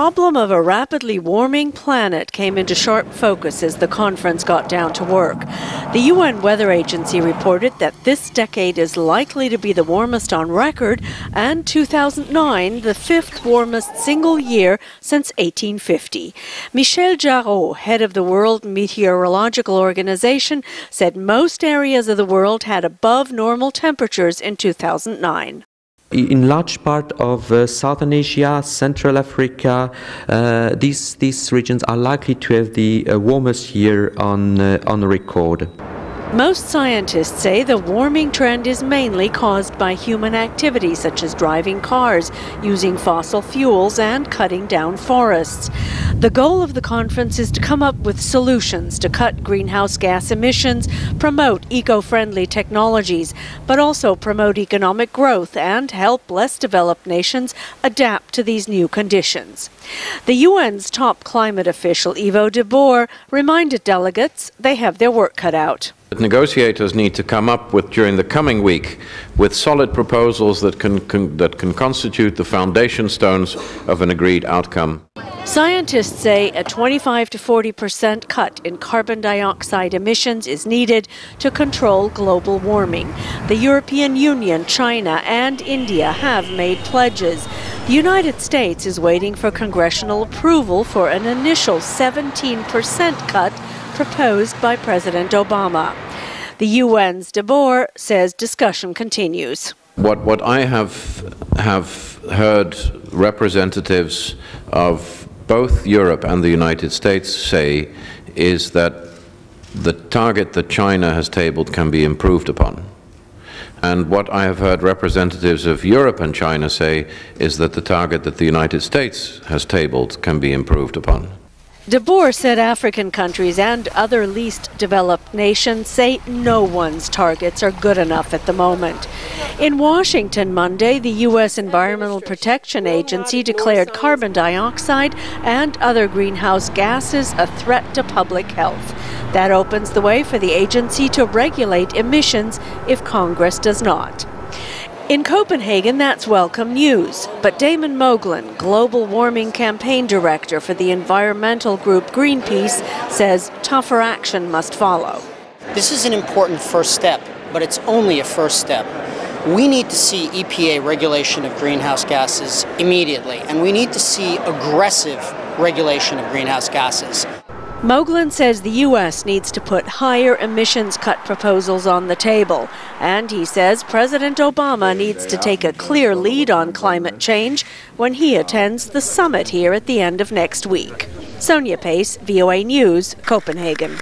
problem of a rapidly warming planet came into sharp focus as the conference got down to work. The UN Weather Agency reported that this decade is likely to be the warmest on record, and 2009 the fifth warmest single year since 1850. Michel Jarraud, head of the World Meteorological Organization, said most areas of the world had above normal temperatures in 2009. In large part of Southern Asia, Central Africa, these regions are likely to have the warmest year on record. Most scientists say the warming trend is mainly caused by human activities such as driving cars, using fossil fuels, and cutting down forests. The goal of the conference is to come up with solutions to cut greenhouse gas emissions, promote eco-friendly technologies, but also promote economic growth and help less developed nations adapt to these new conditions. The UN's top climate official, Ivo de Boer, reminded delegates they have their work cut out. Negotiators need to come up with, during the coming week, with solid proposals that can constitute the foundation stones of an agreed outcome. Scientists say a 25 to 40% cut in carbon dioxide emissions is needed to control global warming. The European Union, China, and India have made pledges. The United States is waiting for congressional approval for an initial 17% cut proposed by President Obama. The UN's de Boer says discussion continues. What I have heard representatives of both Europe and the United States say is that the target that China has tabled can be improved upon. And what I have heard representatives of Europe and China say is that the target that the United States has tabled can be improved upon. De Boer said African countries and other least developed nations say no one's targets are good enough at the moment. In Washington Monday, the U.S. Environmental Protection Agency declared carbon dioxide and other greenhouse gases a threat to public health. That opens the way for the agency to regulate emissions if Congress does not. In Copenhagen, that's welcome news. But Damon Moglen, Global Warming Campaign Director for the environmental group Greenpeace, says tougher action must follow. This is an important first step, but it's only a first step. We need to see EPA regulation of greenhouse gases immediately, and we need to see aggressive regulation of greenhouse gases. Moglen says the U.S. needs to put higher emissions cut proposals on the table. And he says President Obama needs to take a clear lead on climate change when he attends the summit here at the end of next week. Sonja, VOA News, Copenhagen.